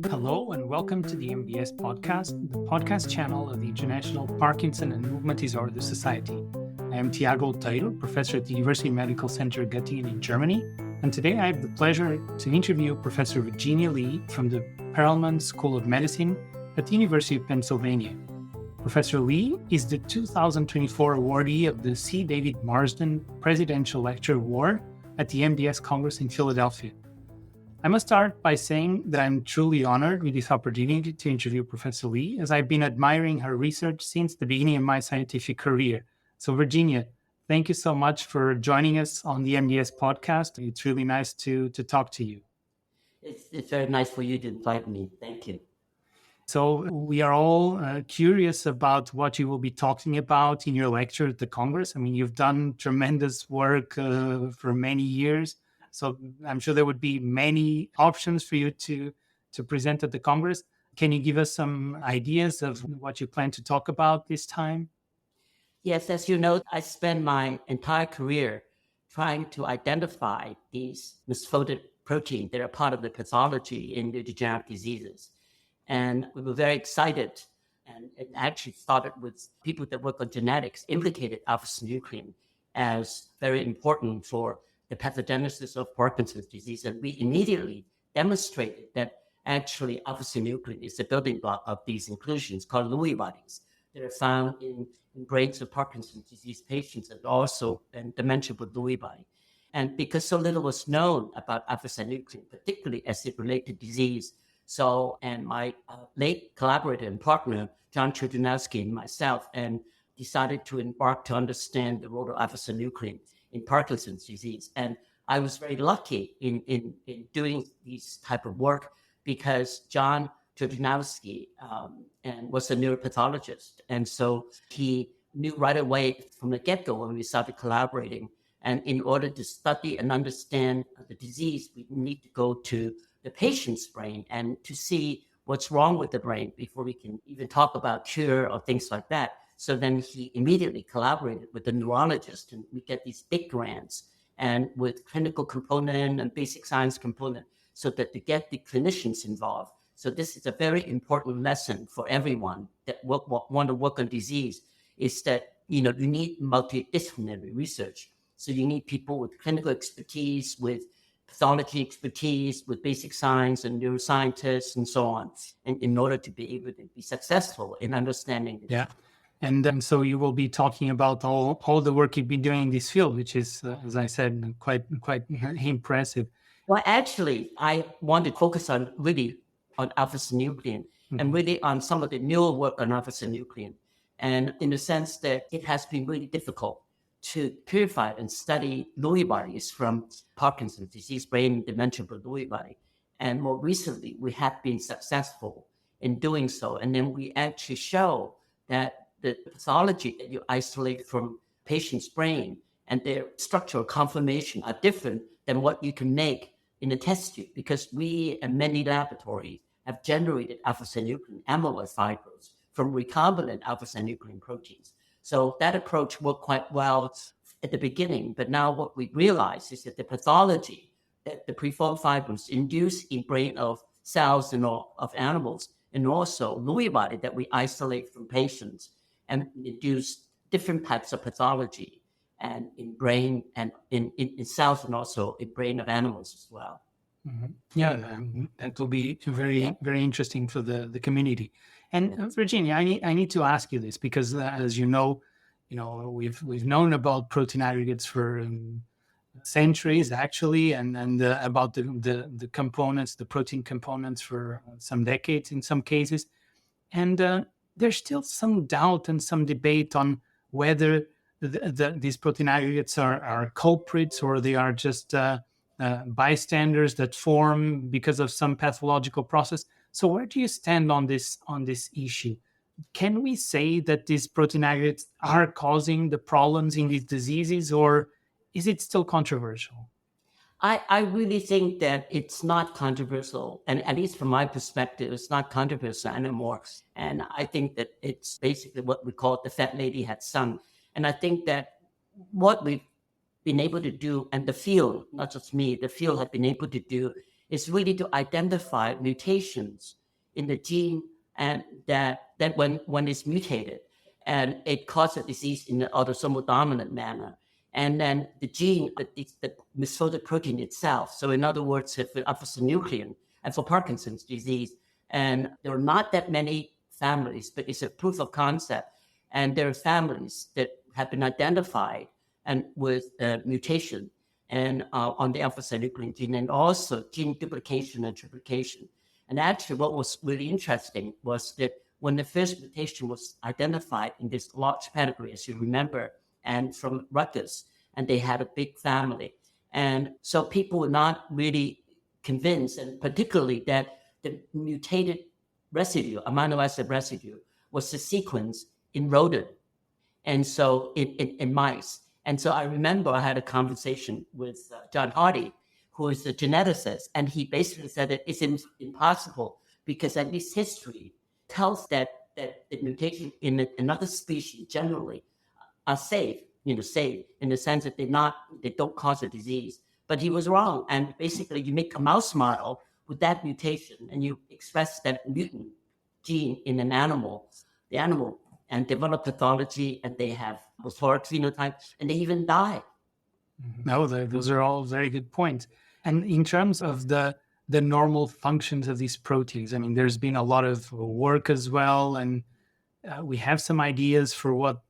Hello and welcome to the MDS podcast, the podcast channel of the International Parkinson and Movement Disorder Society. I am Tiago Teiro, professor at the University Medical Center Göttingen in Germany, and today I have the pleasure to interview Professor Virginia Lee from the Perelman School of Medicine at the University of Pennsylvania. Professor Lee is the 2024 awardee of the C. David Marsden Presidential Lecture Award at the MDS Congress in Philadelphia. I must start by saying that I'm truly honored with this opportunity to interview Professor Lee, as I've been admiring her research since the beginning of my scientific career. So Virginia, thank you so much for joining us on the MDS podcast. It's really nice to talk to you. It's very nice for you to invite me. Thank you. So we are all curious about what you will be talking about in your lecture at the Congress. I mean, you've done tremendous work for many years. So I'm sure there would be many options for you to present at the Congress. Can you give us some ideas of what you plan to talk about this time? Yes, as you know, I spent my entire career trying to identify these misfolded proteins that are part of the pathology in neurodegenerative diseases. And we were very excited, and it actually started with people that work on genetics, implicated alpha-synuclein as very important for the pathogenesis of Parkinson's disease. And we immediately demonstrated that actually alpha-synuclein is the building block of these inclusions called Lewy bodies that are found in brains of Parkinson's disease patients and also in dementia with Lewy body. And because so little was known about alpha-synuclein, particularly as it relates to disease, and my late collaborator and partner, John Trudunowski, and myself, and decided to embark to understand the role of alpha-synuclein in Parkinson's disease. And I was very lucky in doing this type of work because John Trudunowski was a neuropathologist. And so he knew right away from the get-go when we started collaborating. And in order to study and understand the disease, we need to go to the patient's brain and to see what's wrong with the brain before we can even talk about cure or things like that. So then he immediately collaborated with the neurologist, and we get these big grants and with clinical component and basic science component so that to get the clinicians involved. So this is a very important lesson for everyone that want to work on disease, is that, you need multidisciplinary research. So you need people with clinical expertise, with pathology expertise, with basic science and neuroscientists and so on, and in order to be able to be successful in understanding this. Yeah. And so you will be talking about all the work you've been doing in this field, which is, as I said, quite impressive. Well, actually, I want to focus on alpha-synuclein and really on some of the newer work on alpha-synuclein. And in the sense that it has been really difficult to purify and study Lewy bodies from Parkinson's disease, brain dementia with Lewy body. And more recently, we have been successful in doing so. And then we actually show that the pathology that you isolate from patient's brain and their structural conformation are different than what you can make in a test tube, because we and many laboratories have generated alpha-synuclein amyloid fibrils from recombinant alpha-synuclein proteins. So that approach worked quite well at the beginning, but now what we realize is that the pathology that the preformed fibrils induce in brain of cells and of animals, and also Lewy body that we isolate from patients and induce different types of pathology and in brain and in cells and also in brain of animals as well. Mm-hmm. Yeah, that will be very interesting for the community. And Virginia, I need to ask you this because, as you know, we've known about protein aggregates for centuries, actually, and about the components, the protein components, for some decades in some cases. And there's still some doubt and some debate on whether these protein aggregates are culprits or they are just bystanders that form because of some pathological process. So where do you stand on this issue? Can we say that these protein aggregates are causing the problems in these diseases, or is it still controversial? I really think that it's not controversial, and at least from my perspective, it's not controversial anymore. And I think that it's basically what we call the fat lady had son. And I think that what we've been able to do, and the field, not just me, the field have been able to do, is really to identify mutations in the gene, and that when it's mutated and it causes disease in an autosomal dominant manner. And then the gene, the misfolded protein itself. So in other words, for alpha-synuclein and for Parkinson's disease, and there are not that many families, but it's a proof of concept. And there are families that have been identified and with mutation and on the alpha-synuclein gene, and also gene duplication and triplication. And actually, what was really interesting was that when the first mutation was identified in this large pedigree, as you remember, and from Rutgers, and they had a big family. And so people were not really convinced, and particularly that the mutated residue, amino acid residue, was the sequence in rodent, and so in mice. And so I remember I had a conversation with John Hardy, who is a geneticist, and he basically said that it's impossible because at least history tells that the mutation in another species generally are safe, safe in the sense that they don't cause a disease. But he was wrong. And basically you make a mouse model with that mutation and you express that mutant gene in an animal, the animal, and develop pathology, and they have plethoric phenotypes, and they even die. No, those are all very good points. And in terms of the normal functions of these proteins, I mean, there's been a lot of work as well, and we have some ideas for what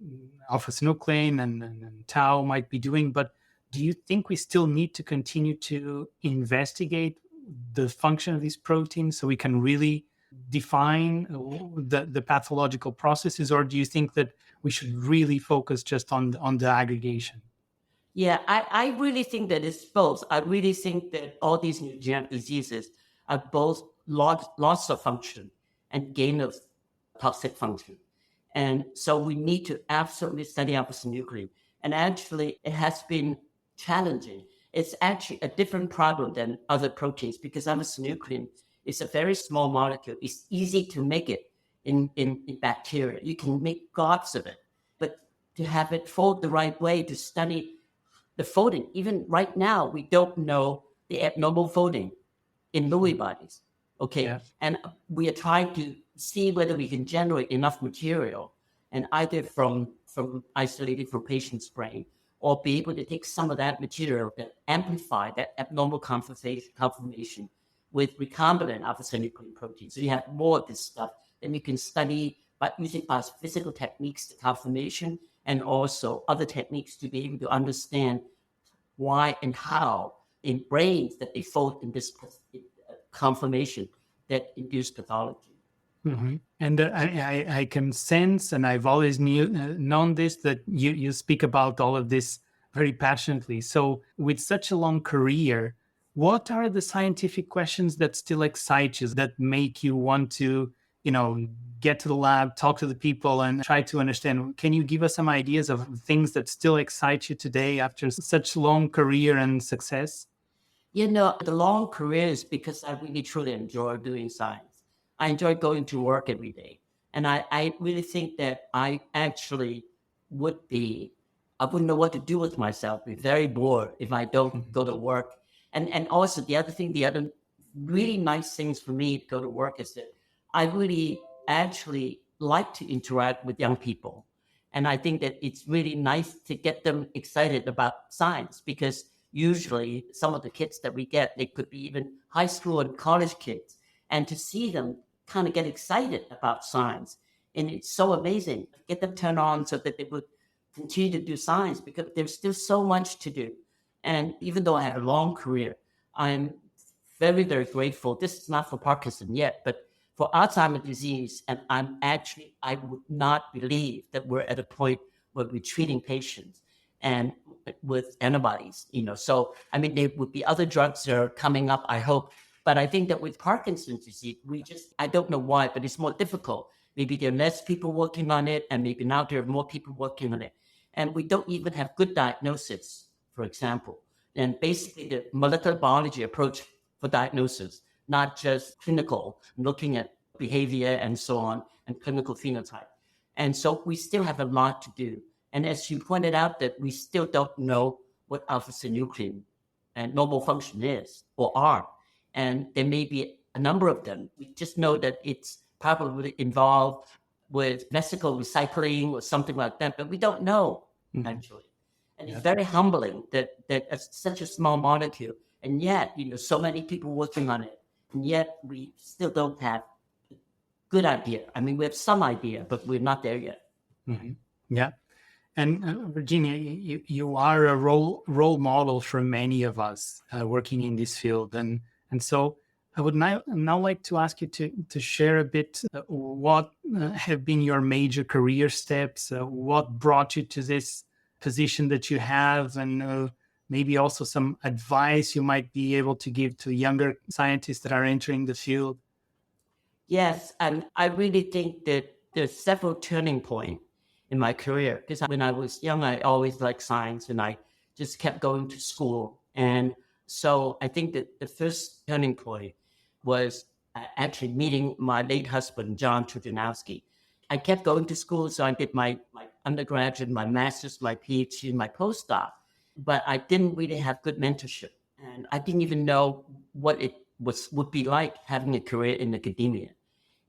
alpha-synuclein and tau might be doing, but do you think we still need to continue to investigate the function of these proteins so we can really define the pathological processes, or do you think that we should really focus just on the aggregation? Yeah, I really think that it's both. I really think that all these neurodegenerative diseases are both loss of function and gain of toxic function. And so we need to absolutely study alpha-synuclein. And actually, it has been challenging. It's actually a different problem than other proteins because alpha-synuclein is a very small molecule. It's easy to make it in bacteria. You can make gobs of it. But to have it fold the right way, to study the folding, even right now, we don't know the abnormal folding in Lewy bodies. Okay. Yeah. And we are trying to see whether we can generate enough material and either from isolated from patient's brain or be able to take some of that material that amplify that abnormal conformation with recombinant alpha-synuclein protein. So you have more of this stuff that you can study by using physical techniques, the conformation, and also other techniques to be able to understand why and how in brains that they fold in this conformation that induce pathology. Mm-hmm. And I can sense, and I've always known this, that you speak about all of this very passionately. So with such a long career, what are the scientific questions that still excite you, that make you want to, get to the lab, talk to the people, and try to understand? Can you give us some ideas of things that still excite you today after such long career and success? The long career is because I really truly enjoy doing science. I enjoy going to work every day. And I really think that I actually I wouldn't know what to do with myself, be very bored if I don't go to work. And also the other really nice things for me to go to work is that I really actually like to interact with young people. And I think that it's really nice to get them excited about science because usually some of the kids that we get, they could be even high school and college kids. And to see them kind of get excited about science. And it's so amazing. Get them turned on so that they would continue to do science because there's still so much to do. And even though I had a long career, I'm very, very grateful. This is not for Parkinson yet, but for Alzheimer's disease. And I would not believe that we're at a point where we're treating patients and with antibodies, So, there would be other drugs that are coming up, I hope. But I think that with Parkinson's disease, I don't know why, but it's more difficult. Maybe there are less people working on it, and maybe now there are more people working on it. And we don't even have good diagnosis, for example. And basically the molecular biology approach for diagnosis, not just clinical, looking at behavior and so on, and clinical phenotype. And so we still have a lot to do. And as you pointed out, that we still don't know what alpha-synuclein and normal function is or are. And there may be a number of them. We just know that it's probably involved with vesicle recycling or something like that, but we don't know actually. And it's very humbling that it's such a small molecule, and yet, so many people working on it, and yet we still don't have a good idea. I mean, we have some idea, but we're not there yet. Yeah. And Virginia, you are a role model for many of us working in this field, and so I would now like to ask you to share a bit what have been your major career steps, what brought you to this position that you have, and maybe also some advice you might be able to give to younger scientists that are entering the field. Yes, and I really think that there's several turning points in my career, because when I was young, I always liked science and I just kept going to school. And so I think that the first turning point was actually meeting my late husband, John Trujanowski. I kept going to school, so I did my undergraduate, my master's, my PhD, my postdoc, but I didn't really have good mentorship. And I didn't even know what it would be like having a career in academia.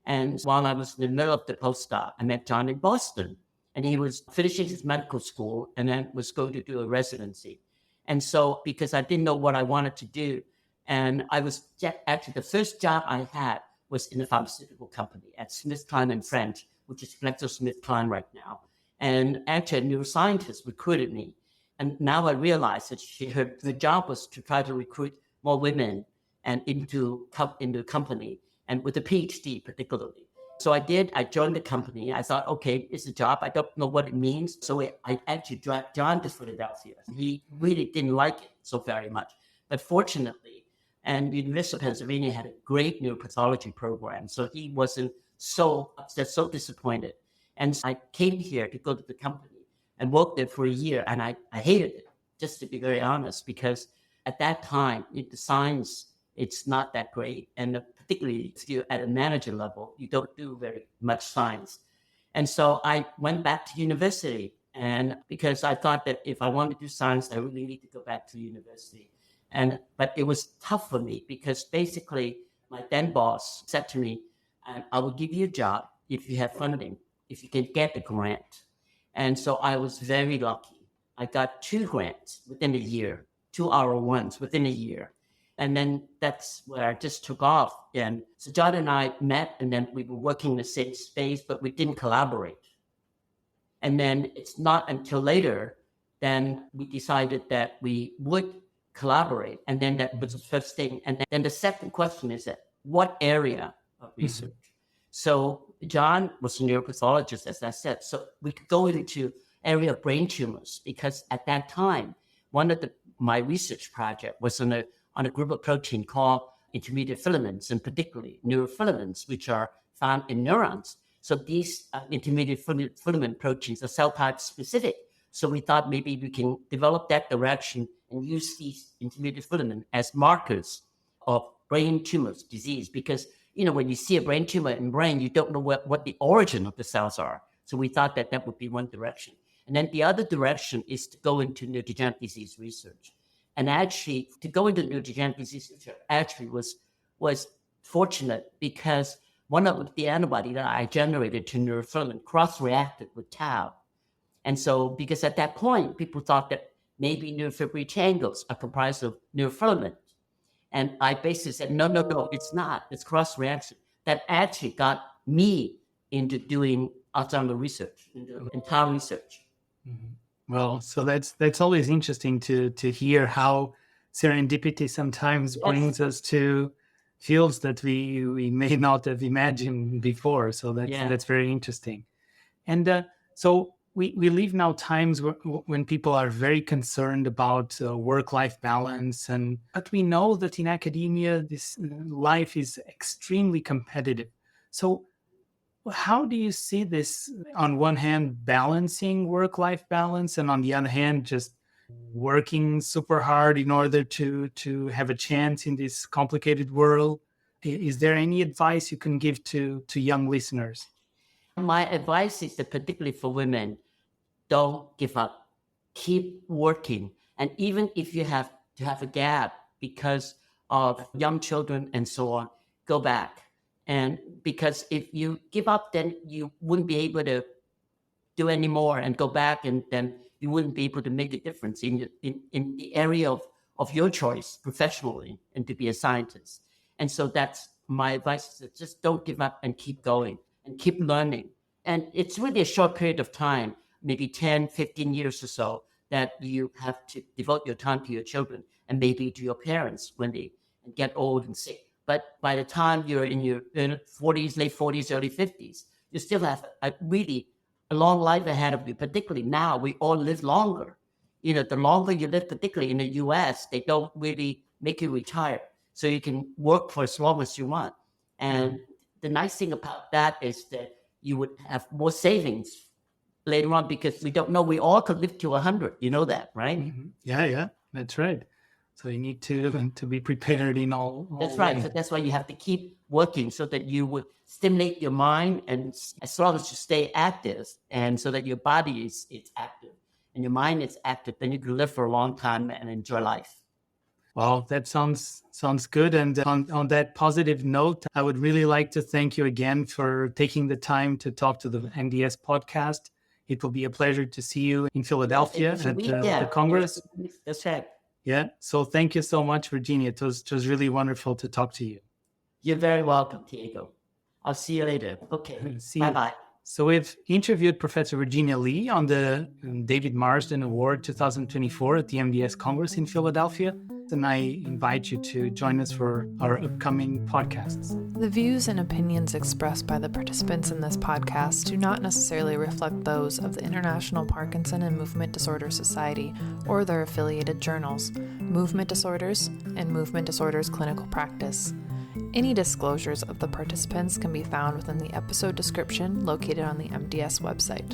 And while I was in the middle of the postdoc, I met John in Boston. And he was finishing his medical school and then was going to do a residency. And so, because I didn't know what I wanted to do, and I was actually, the first job I had was in a pharmaceutical company at SmithKline and French, which is GlaxoSmithKline right now. And actually, a neuroscientist recruited me. And now I realize that her job was to try to recruit more women and into the company, and with a PhD particularly. So I did. I joined the company. I thought, okay, it's a job. I don't know what it means. So I actually dragged John to Philadelphia. He really didn't like it so very much. But fortunately, and the University of Pennsylvania had a great neuropathology program. So he wasn't so upset, so disappointed. And so I came here to go to the company and worked there for a year. And I hated it, just to be very honest, because at that time, the science, it's not that great. And particularly if you're at a manager level, you don't do very much science. And so I went back to university, and because I thought that if I wanted to do science, I really need to go back to university. But it was tough for me because basically my then boss said to me, I will give you a job if you have funding, if you can get the grant. And so I was very lucky. I got 2 grants within a year, 2 R01s within a year. And then that's where I just took off. And so John and I met, and then we were working in the same space, but we didn't collaborate. And then it's not until later then we decided that we would collaborate. And then that was the first thing. And then the second question is that what area of research? So John was a neuropathologist, as I said. So we could go into area of brain tumors, because at that time, one of my research project was on a group of protein called intermediate filaments, and particularly neurofilaments, which are found in neurons. So these intermediate filament proteins are cell type specific. So we thought maybe we can develop that direction and use these intermediate filaments as markers of brain tumors disease. Because, when you see a brain tumor in brain, you don't know what the origin of the cells are. So we thought that would be one direction. And then the other direction is to go into neurodegenerative disease research. And actually, to go into neurodegenerative disease research actually was fortunate, because one of the antibody that I generated to neurofilament cross-reacted with tau. And so, because at that point, people thought that maybe neurofibrillary tangles are comprised of neurofilament. And I basically said, no, it's not. It's cross-reaction. That actually got me into doing Alzheimer's research, into tau research. Well, so that's always interesting to hear how serendipity sometimes brings us to fields that we may not have imagined before. So that's very interesting. And so we live now times when people are very concerned about work-life balance, but we know that in academia this life is extremely competitive. So how do you see this, on one hand, balancing work-life balance, and on the other hand, just working super hard in order to have a chance in this complicated world? Is there any advice you can give to young listeners? My advice is that particularly for women, don't give up. Keep working. And even if you have to have a gap because of young children and so on, go back. And because if you give up, then you wouldn't be able to do any more and go back, and then you wouldn't be able to make a difference in the area of your choice professionally and to be a scientist. And so that's my advice, is just don't give up and keep going and keep learning. And it's really a short period of time, maybe 10, 15 years or so, that you have to devote your time to your children and maybe to your parents when they get old and sick. But by the time you're in your 40s, late 40s, early 50s, you still have a long life ahead of you. Particularly now, we all live longer. The longer you live, particularly in the US, they don't really make you retire. So you can work for as long as you want. And the nice thing about that is that you would have more savings later on, because we don't know, we all could live to 100. You know that, right? Mm-hmm. Yeah, that's right. So you need to be prepared in all That's right. ways. So that's why you have to keep working, so that you would stimulate your mind, and as long as you stay active, and so that your body is active and your mind is active, then you can live for a long time and enjoy life. Well, that sounds good. And on that positive note, I would really like to thank you again for taking the time to talk to the MDS podcast. It will be a pleasure to see you in Philadelphia at the Congress. That's right. Yeah. So thank you so much, Virginia. It was really wonderful to talk to you. You're very welcome, Diego. I'll see you later. Okay. Bye-bye. So we've interviewed Professor Virginia Lee on the David Marsden Award 2024 at the MDS Congress in Philadelphia. And I invite you to join us for our upcoming podcasts. The views and opinions expressed by the participants in this podcast do not necessarily reflect those of the International Parkinson and Movement Disorder Society or their affiliated journals, Movement Disorders and Movement Disorders Clinical Practice. Any disclosures of the participants can be found within the episode description located on the MDS website.